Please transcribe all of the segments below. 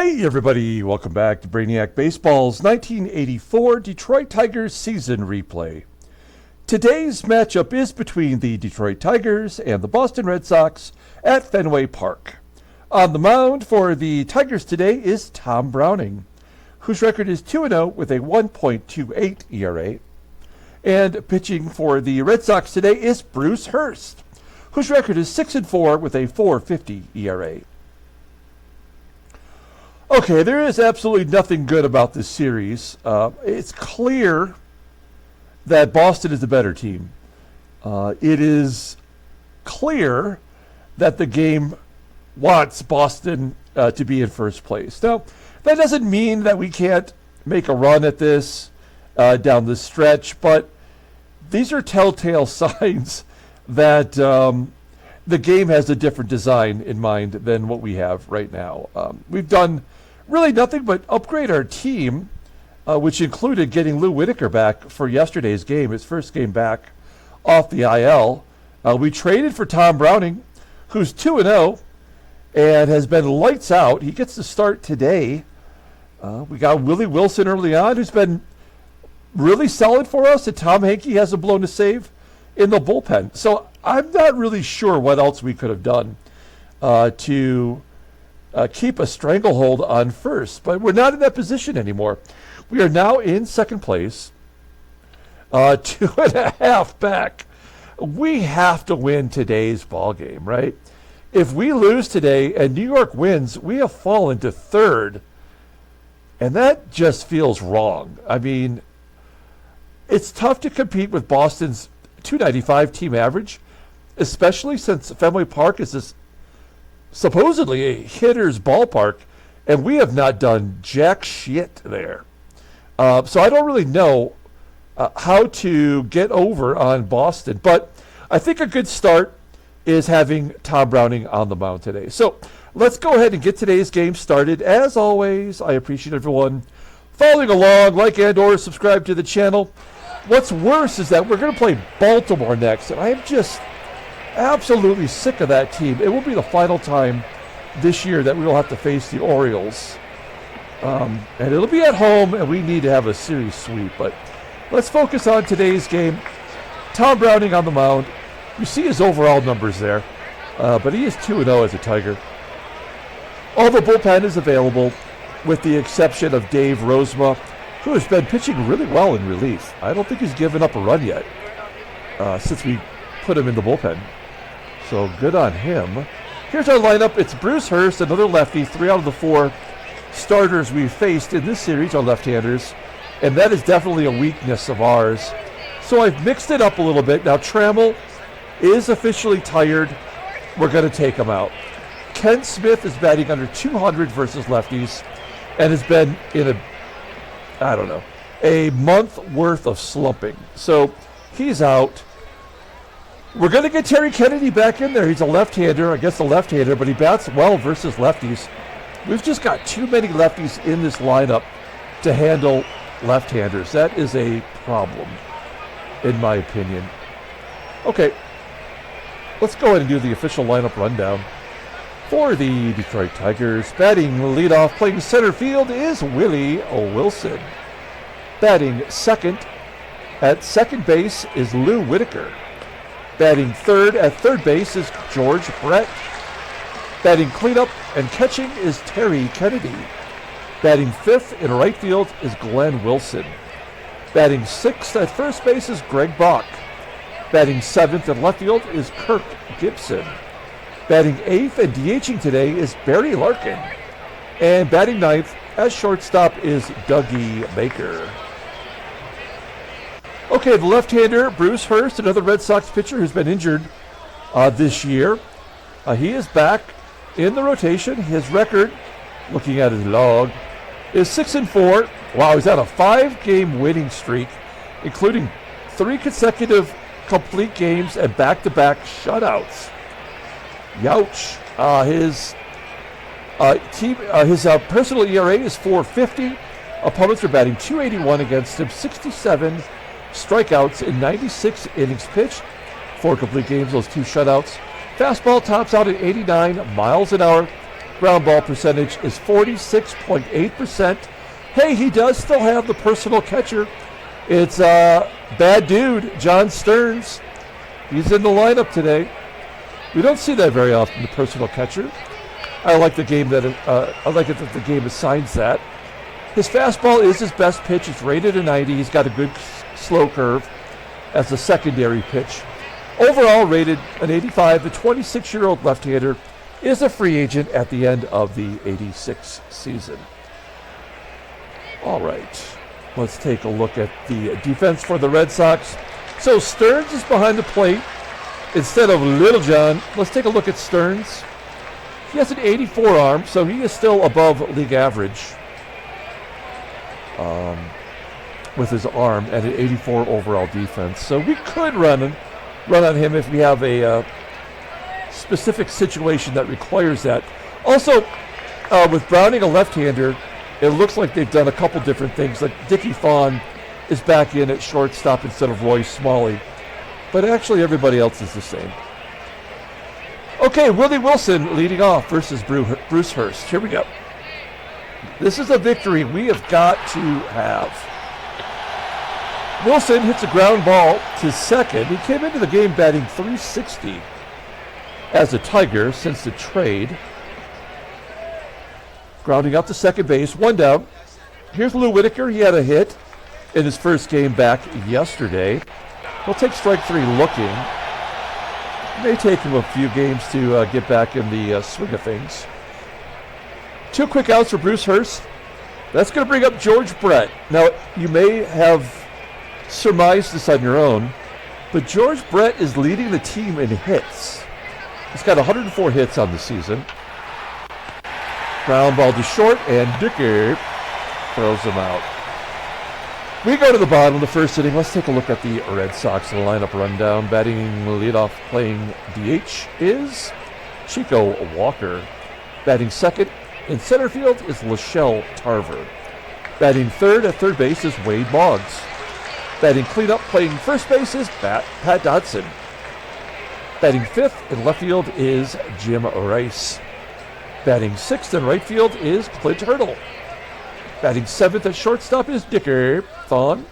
Hey everybody, welcome back to Brainiac Baseball's 1984 Detroit Tigers season replay. Today's matchup is between the Detroit Tigers and the Boston Red Sox at Fenway Park. On the mound for the Tigers today is Tom Browning, whose record is 2-0 with a 1.28 ERA. And pitching for the Red Sox today is Bruce Hurst, whose record is 6-4 with a 4.50 ERA. Okay, there is absolutely nothing good about this series. It's clear that Boston is the better team. It is clear that the game wants Boston to be in first place. Now, that doesn't mean that we can't make a run at this down the stretch, but these are telltale signs that the game has a different design in mind than what we have right now. We've done really nothing but upgrade our team, which included getting Lou Whitaker back for yesterday's game, his first game back off the IL. We traded for Tom Browning, who's 2-0 and has been lights out. He gets to start today. We got Willie Wilson early on, who's been really solid for us, and Tom Hankey hasn't blown a save in the bullpen. So I'm not really sure what else we could have done to keep a stranglehold on first, but we're not in that position anymore. We are now in second place, 2.5 back. We have to win today's ball game, right? If we lose today and New York wins, we have fallen to third, and that just feels wrong. I mean, it's tough to compete with Boston's 295 team average, especially since Fenway Park is this supposedly a hitter's ballpark, and we have not done jack shit there. So I don't really know how to get over on Boston, but I think a good start is having Tom Browning on the mound today. So let's go ahead and get today's game started. As always, I appreciate everyone following along, like and or subscribe to the channel. What's worse is that we're going to play Baltimore next, and I am just absolutely sick of that team. It will be the final time this year that we will have to face the Orioles. And it'll be at home, and we need to have a series sweep. But let's focus on today's game. Tom Browning on the mound. You see his overall numbers there, but he is 2-0 as a Tiger. All the bullpen is available, with the exception of Dave Rozema, who has been pitching really well in relief. I don't think he's given up a run yet since we put him in the bullpen. So good on him. Here's our lineup. It's Bruce Hurst, another lefty. 3 out of the 4 starters we've faced in this series are left-handers, and that is definitely a weakness of ours. So I've mixed it up a little bit. Now Trammell is officially tired. We're going to take him out. Ken Smith is batting under 200 versus lefties and has been in a month worth of slumping. So he's out. We're going to get Terry Kennedy back in there. He's a left-hander, I guess a left-hander, but he bats well versus lefties. We've just got too many lefties in this lineup to handle left-handers. That is a problem, in my opinion. Okay, let's go ahead and do the official lineup rundown. For the Detroit Tigers, batting leadoff, playing center field is Willie Wilson. Batting second, at second base is Lou Whitaker. Batting third at third base is George Brett. Batting cleanup and catching is Terry Kennedy. Batting fifth in right field is Glenn Wilson. Batting sixth at first base is Greg Bach. Batting seventh in left field is Kirk GIBSON. Batting eighth and DHing today is Barry Larkin. And batting ninth as shortstop is Dougie Baker. Okay, the left-hander, Bruce Hurst, another Red Sox pitcher who's been injured this year. He is back in the rotation. His record, looking at his log, is 6-4. Wow, he's on a 5-game winning streak, including 3 consecutive complete games and back-to-back shutouts. Youch. His personal ERA is 4.50. Opponents are batting .281 against him, 67 strikeouts in 96 innings pitched. 4 complete games, those 2 shutouts. Fastball tops out at 89 miles an hour. Ground ball percentage is 46.8%. Hey, he does still have the personal catcher. It's bad dude, John Stearns. He's in the lineup today. We don't see that very often, the personal catcher. I like the game that I like it that the game assigns that. His fastball is his best pitch. It's rated a 90. He's got a good slow curve as a secondary pitch. Overall rated an 85. The 26-year-old left-hander is a free agent at the end of the 86 season. All right, let's take a look at the defense for the Red Sox. So Stearns is behind the plate instead of Little John. Let's take a look at Stearns. He has an 84 arm, so he is still above league average with his arm and an 84 overall defense. So we could run on him if we have a specific situation that requires that. Also, with Browning, a left-hander, it looks like they've done a couple different things. Like Dickie THON is back in at shortstop instead of Roy Smalley. But actually everybody else is the same. Okay, Willie Wilson leading off versus Bruce Hurst. Here we go. This is a victory we have got to have. Wilson hits a ground ball to second. He came into the game batting .360 as a Tiger since the trade. Grounding out to second base, one down. Here's Lou Whitaker. He had a hit in his first game back yesterday. He'll take strike three looking. May take him a few games to get back in the swing of things. Two quick outs for Bruce Hurst. That's going to bring up George Brett. Now, you may have surmised this on your own, but George Brett is leading the team in hits. He's got 104 hits on the season. Ground ball to short, and Dickie throws him out. We go to the bottom of the first inning. Let's take a look at the Red Sox lineup rundown. Batting leadoff, playing DH, is Chico Walker. Batting second in center field is Schelle Tarver. Batting third at third base is Wade Boggs. Batting cleanup, playing first base is Pat Dodson. Batting fifth in left field is Jim Rice. Batting sixth in right field is Clint Hurdle. Batting seventh at shortstop is Dickie THON.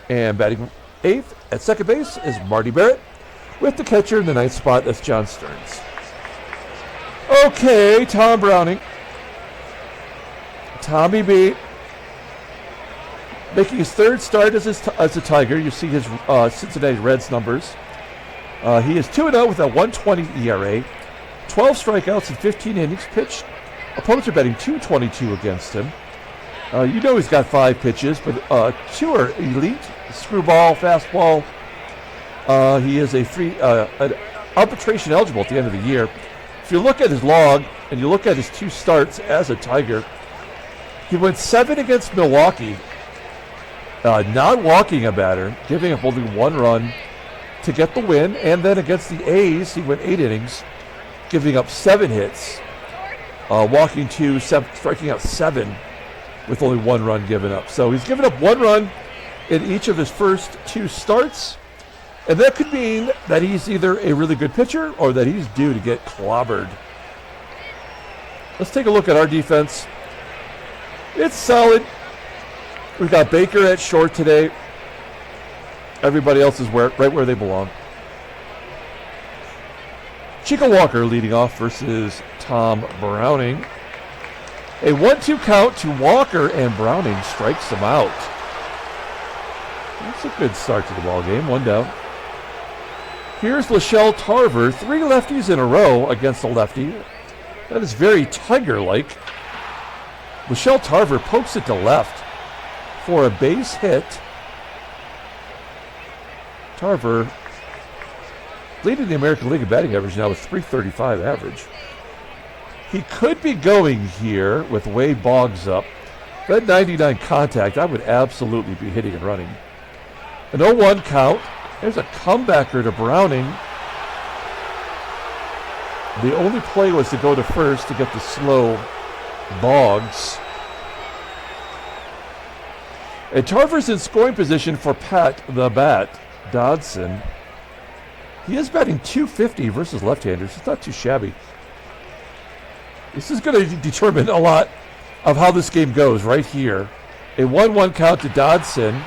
And batting eighth at second base is Marty Barrett. With the catcher in the ninth spot, that's John Stearns. Okay, Tom Browning. Tommy B. Making his third start as a Tiger. You see his Cincinnati Reds numbers. He is 2-0 with a 1.20 ERA. 12 strikeouts in 15 innings pitched. Opponents are betting .222 against him. You know he's got 5 pitches, but 2 are elite. Screwball, fastball. He is a free arbitration eligible at the end of the year. If you look at his log and you look at his 2 starts as a Tiger, he went 7 against Milwaukee, not walking a batter, giving up only 1 run to get the win, and then against the A's, he went 8 innings, giving up 7 hits, walking 2, striking out 7 with only 1 run given up. So he's given up 1 run in each of his first 2 starts, and that could mean that he's either a really good pitcher or that he's due to get clobbered. Let's take a look at our defense. It's solid. We've got Baker at short today. Everybody else is right where they belong. Chico Walker leading off versus Tom Browning. A 1-2 count to Walker, and Browning strikes him out. That's a good start to the ball game. 1 down. Here's Schelle Tarver. 3 lefties in a row against a lefty. That is very Tiger-like. Schelle Tarver pokes it to left for a base hit. Tarver leading the American League in batting average now with .335 average. He could be going here with Wade Boggs up. That 99 contact, I would absolutely be hitting and running. An 0-1 count. There's a comebacker to Browning. The only play was to go to first to get the slow Boggs. And Tarver's in scoring position for Pat the Bat Dodson. He is batting .250 versus left-handers. It's not too shabby. This is going to determine a lot of how this game goes right here. A 1-1 count to Dodson.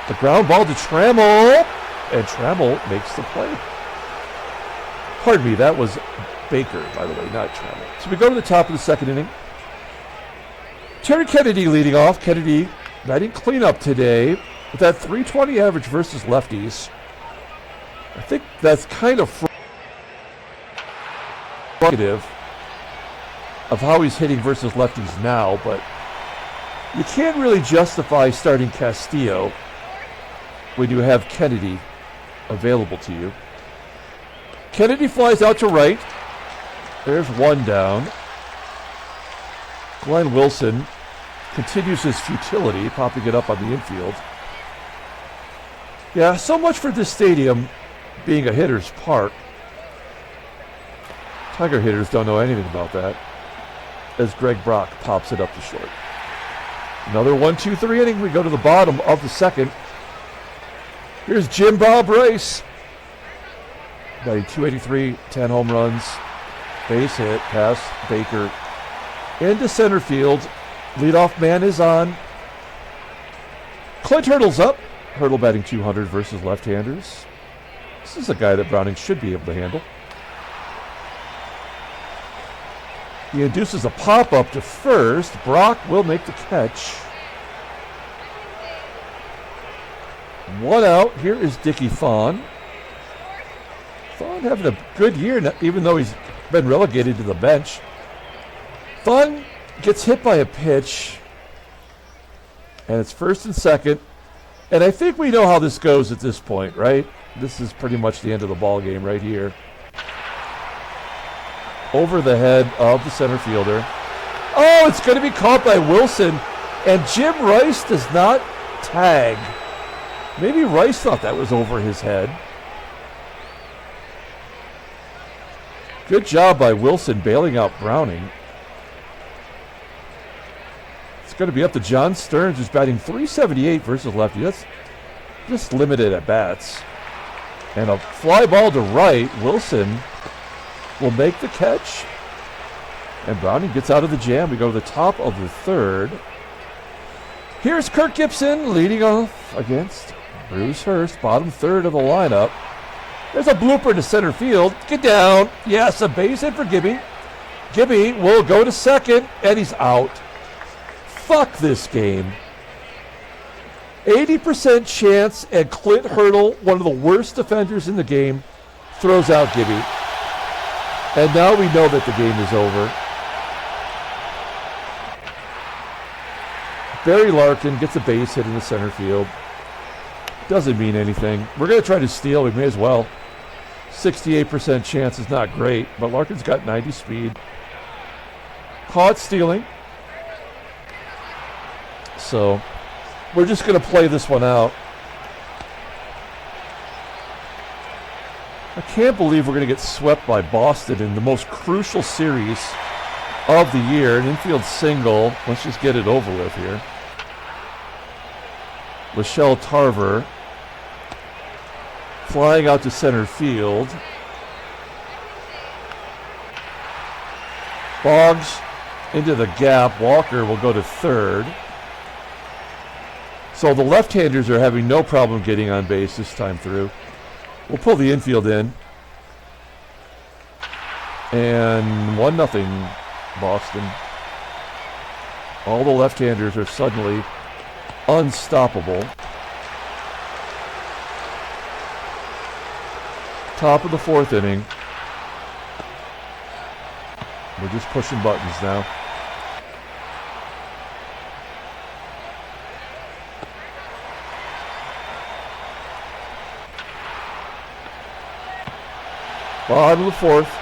The ground ball to Trammell. And Trammell makes the play. Pardon me, that was Baker, by the way, not Trammell. So we go to the top of the second inning. Terry Kennedy leading off. Kennedy batting cleanup today with that .320 average versus lefties. I think that's kind of negative of how he's hitting versus lefties now, but you can't really justify starting Castillo when you have Kennedy available to you. Kennedy flies out to right. There's one down. Glenn Wilson continues his futility, popping it up on the infield. Yeah, so much for this stadium being a hitter's park. Tiger hitters don't know anything about that, as Greg Brock pops it up to short. Another 1-2-3 inning. We go to the bottom of the second. Here's Jim Bob Rice. Batting .283, 10 home runs. Base hit, pass Baker into center field. Leadoff man is on. Clint Hurdle's up. Hurdle batting .200 versus left-handers. This is a guy that Browning should be able to handle. He induces a pop-up to first. Brock will make the catch. One out. Here is Dickie THON. THON having a good year, even though he's been relegated to the bench. THON gets hit by a pitch, and it's first and second. And I think we know how this goes at this point, right? This is pretty much the end of the ball game right here. Over the head of the center fielder. Oh, it's going to be caught by Wilson, and Jim Rice does not tag. Maybe Rice thought that was over his head. Good job by Wilson bailing out Browning. It's going to be up to John Stearns, who's batting .378 versus lefty. That's just limited at bats. And a fly ball to right. Wilson will make the catch. And Browning gets out of the jam. We go to the top of the third. Here's Kirk Gibson leading off against Bruce Hurst, bottom third of the lineup. There's a blooper to center field. Get down. Yes, a base hit for Gibby. Gibby will go to second, and he's out. Fuck this game. 80% chance, and Clint Hurdle, one of the worst defenders in the game, throws out Gibby. And now we know that the game is over. Barry Larkin gets a base hit in the center field. Doesn't mean anything. We're going to try to steal. We may as well. 68% chance is not great, but Larkin's got 90 speed. Caught stealing. So we're just going to play this one out. I can't believe we're going to get swept by Boston in the most crucial series of the year. An infield single. Let's just get it over with here. Schelle Tarver flying out to center field. Boggs into the gap. Walker will go to third. So the left-handers are having no problem getting on base this time through. We'll pull the infield in. And 1-0 Boston. All the left-handers are suddenly unstoppable. Top of the fourth inning. We're just pushing buttons now. Bottom of the fourth.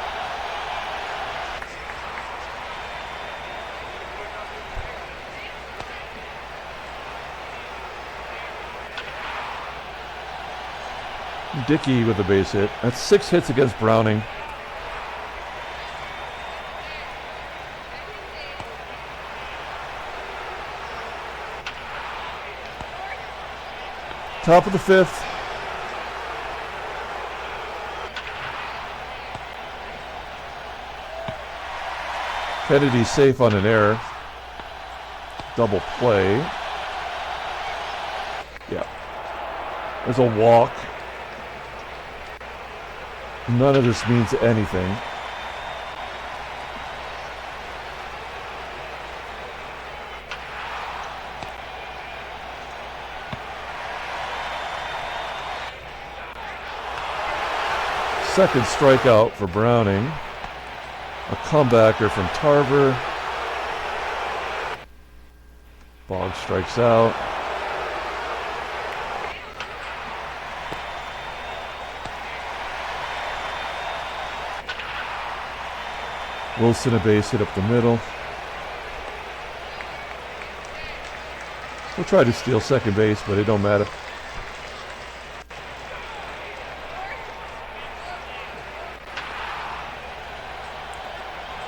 Dickie with a base hit. That's 6 hits against Browning. Top of the fifth. Kennedy safe on an error. Double play. Yeah. There's a walk. None of this means anything. Second strikeout for Browning. A comebacker from Tarver. Boggs strikes out. Wilson a base hit up the middle. We'll try to steal second base, but it don't matter.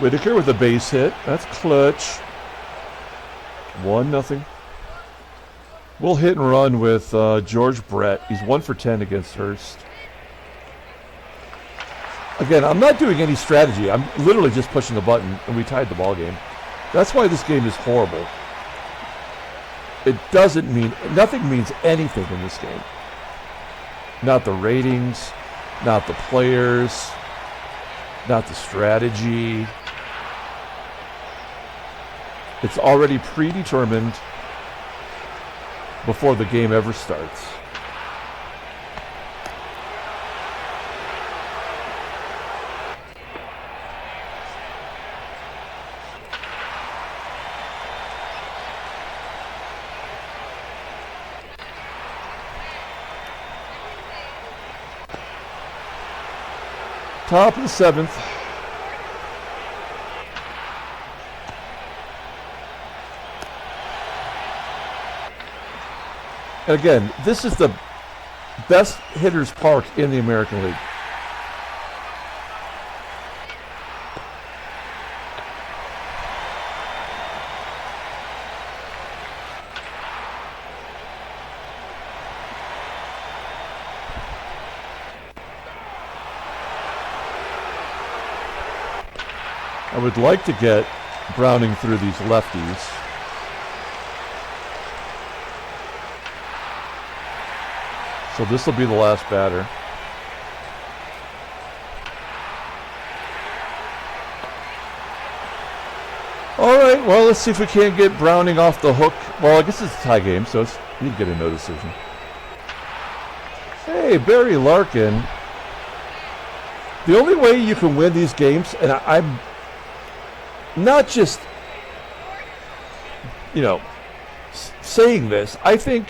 Whitaker with a base hit. That's clutch. 1-0. We'll hit and run with George Brett. He's 1 for 10 against Hurst. Again, I'm not doing any strategy. I'm literally just pushing the button, and we tied the ball game. That's why this game is horrible. It doesn't mean, nothing means anything in this game. Not the ratings, not the players, not the strategy. It's already predetermined before the game ever starts. Top of the 7th. And again, this is the best hitters park in the American League. I would like to get Browning through these lefties. So this will be the last batter. All right, well, let's see if we can't get Browning off the hook. Well, I guess it's a tie game, so you get a no decision. Hey, Barry Larkin. The only way you can win these games, and I'm not just, saying this, I think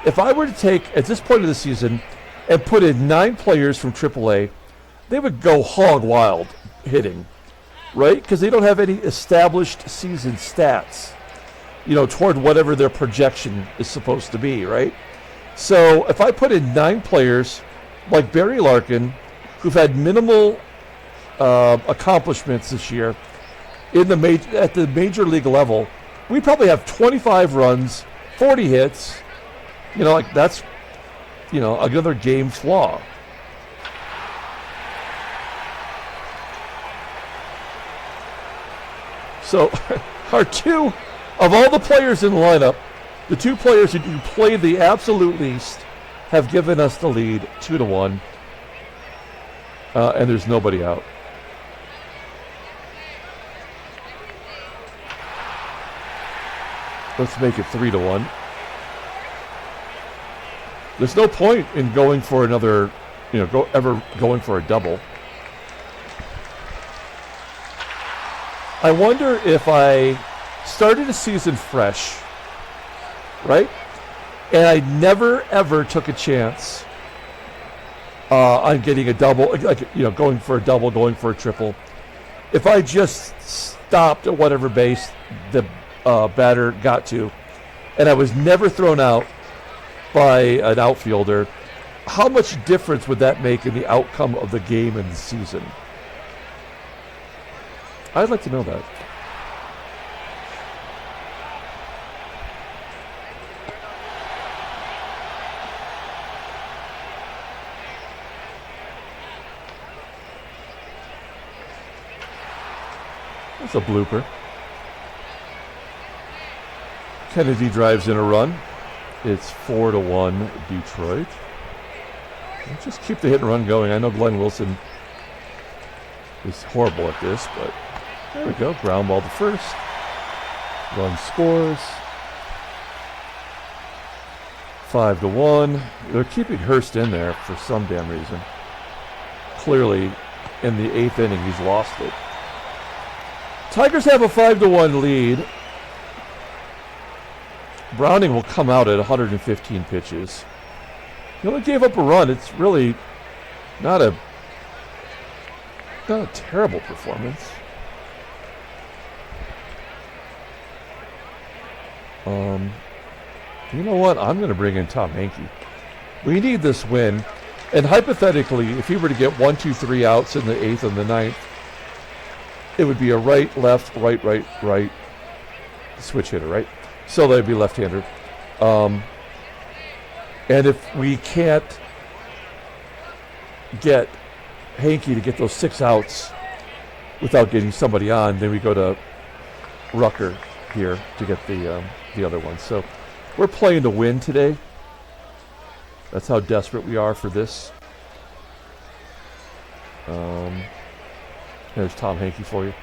if I were to take, at this point of the season, and put in 9 players from AAA, they would go hog wild hitting, right? Because they don't have any established season stats, toward whatever their projection is supposed to be, right? So if I put in 9 players like Barry Larkin, who've had minimal accomplishments this year at the major league level, we probably have 25 runs, 40 hits. That's, another game flaw. So, our two, of all the players in the lineup, the 2 players who played the absolute least have given us the lead 2-1. And there's nobody out. Let's make it 3-1. There's no point in going for another, ever going for a double. I wonder if I started a season fresh, right? And I never, ever took a chance on getting a double, going for a double, going for a triple. If I just stopped at whatever base the batter got to, and I was never thrown out by an outfielder, how much difference would that make in the outcome of the game and the season? I'd like to know that. That's a blooper. Kennedy drives in a run. It's 4-1 Detroit. Let's just keep the hit and run going. I know Glenn Wilson is horrible at this, but there we go. Ground ball to first. Run scores. 5-1. They're keeping Hurst in there for some damn reason. Clearly, in the 8th inning, he's lost it. Tigers have a 5-1 lead. Browning will come out at 115 pitches. He only gave up a run. It's really not a terrible performance. You know what? I'm going to bring in Tom Hankey. We need this win. And hypothetically, if he were to get 1, 2, 3 outs in the 8th and the 9th, it would be a right, left, right, right, right switch hitter, right? So they'd be left-hander. And if we can't get Hankey to get those 6 outs without getting somebody on, then we go to Rucker here to get the other one. So we're playing to win today. That's how desperate we are for this. There's Tom Hankey for you.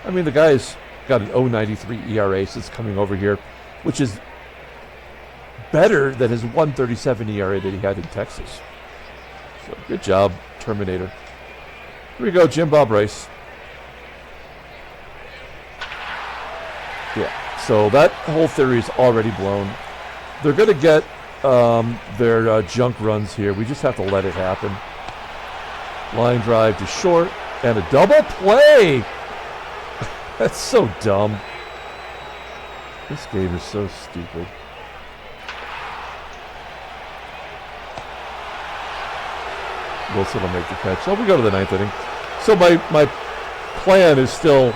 I mean, the guy's got an 0.93 ERA since coming over here, which is better than his 1.37 ERA that he had in Texas. So good job, Terminator. Here we go, Jim Bob Rice. Yeah, so that whole theory is already blown. They're going to get their junk runs here. We just have to let it happen. Line drive to short and a double play. That's so dumb. This game is so stupid. Wilson will make the catch. So we go to the 9th inning. So my plan is still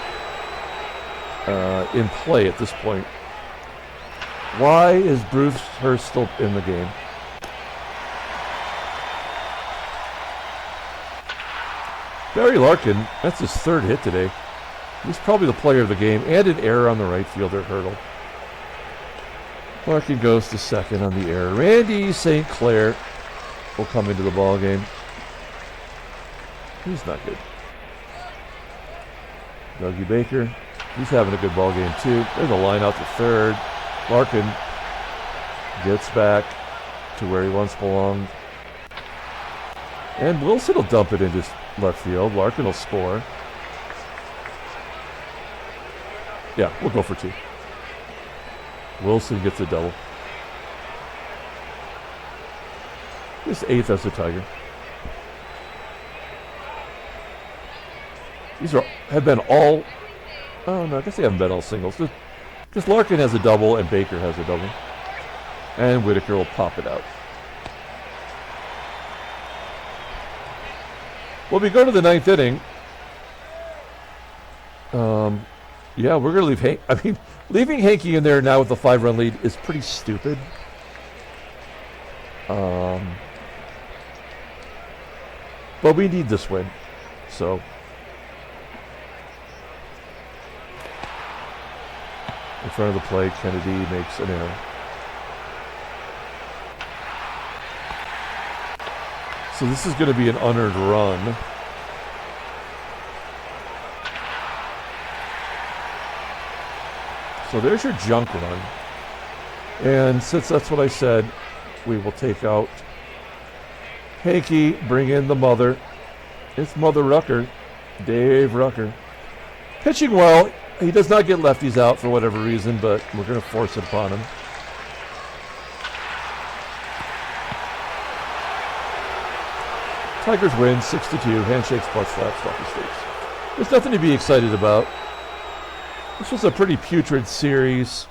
in play at this point. Why is Bruce Hurst still in the game? Barry Larkin, that's his 3rd hit today. He's probably the player of the game, and an error on the right fielder hurdle. Larkin goes to 2nd on the error. Randy St. Clair will come into the ball game. He's not good. Dougie Baker, he's having a good ball game too. There's a line out to 3rd. Larkin gets back to where he once belonged. And Wilson will dump it into left field. Larkin will score. Yeah, we'll go for 2. Wilson gets a double. This 8th as a Tiger. These have been all... Oh, no, I guess they haven't been all singles. Just Larkin has a double and Baker has a double. And Whitaker will pop it out. Well, we go to the 9th inning. Yeah, we're going to leave leaving Hankey in there now with the 5-run lead is pretty stupid. But we need this win. So... in front of the plate, Kennedy makes an error. So this is going to be an unearned run. So there's your junk run. And since that's what I said, we will take out Hankey, bring in the mother. It's Mother Rucker, Dave Rucker. Pitching well. He does not get lefties out for whatever reason, but we're going to force it upon him. Tigers win 6-2. Handshakes, butt slaps, lucky stakes. There's nothing to be excited about. This was a pretty putrid series.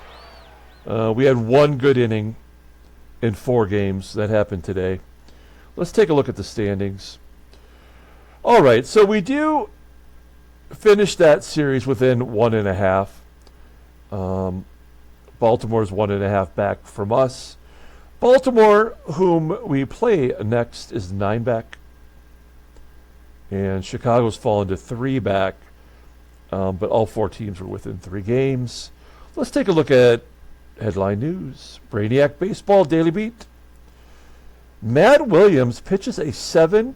We had 1 good inning in 4 games. That happened today. Let's take a look at the standings. All right, so we do finish that series within 1.5. Baltimore's 1.5 back from us. Baltimore, whom we play next, is 9 back. And Chicago's fallen to 3 back but all 4 teams were within 3 games. Let's take a look at headline news. Brainiac Baseball Daily Beat. Matt Williams pitches a 7-0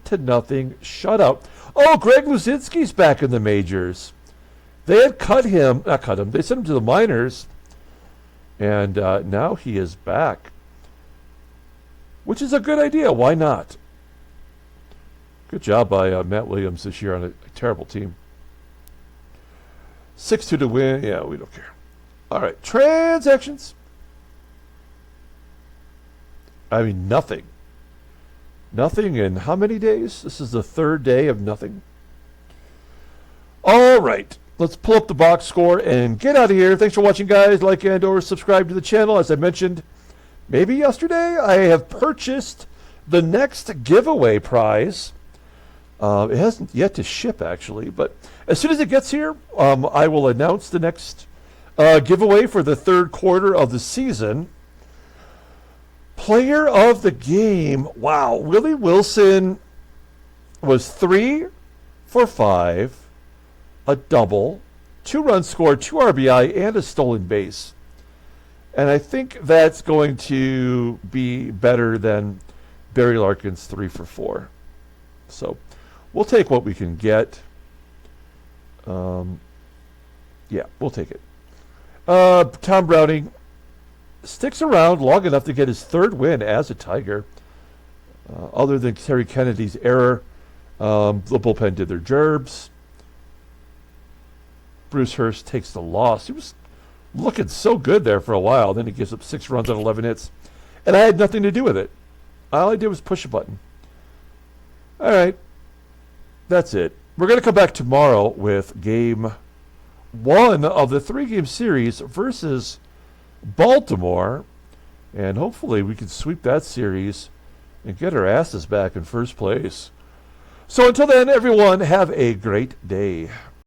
shutout. Oh, Greg Luzinski's back in the majors. They had they sent him to the minors, and now he is back, which is a good idea. Why not? Good job by Matt Williams this year on a terrible team. 6-2 to win. Yeah, we don't care. All right, transactions. I mean, nothing. Nothing in how many days? This is the 3rd day of nothing. All right, let's pull up the box score and get out of here. Thanks for watching, guys. Like and or subscribe to the channel. As I mentioned, maybe yesterday, I have purchased the next giveaway prize. It hasn't yet to ship, actually, but as soon as it gets here, I will announce the next giveaway for the 3rd quarter of the season. Player of the game. Wow. Willie Wilson was 3 for 5, a double, 2 runs scored, 2 RBI, and a stolen base. And I think that's going to be better than Barry Larkin's 3 for 4. So we'll take what we can get. Yeah, we'll take it. Tom Browning sticks around long enough to get his 3rd win as a Tiger. Other than Terry Kennedy's error, the bullpen did their gerbs. Bruce Hurst takes the loss. He was looking so good there for a while. Then he gives up 6 runs on 11 hits. And I had nothing to do with it. All I did was push a button. All right. That's it. We're going to come back tomorrow with game 1 of the 3-game series versus Baltimore, and hopefully we can sweep that series and get our asses back in first place. So until then, everyone, have a great day.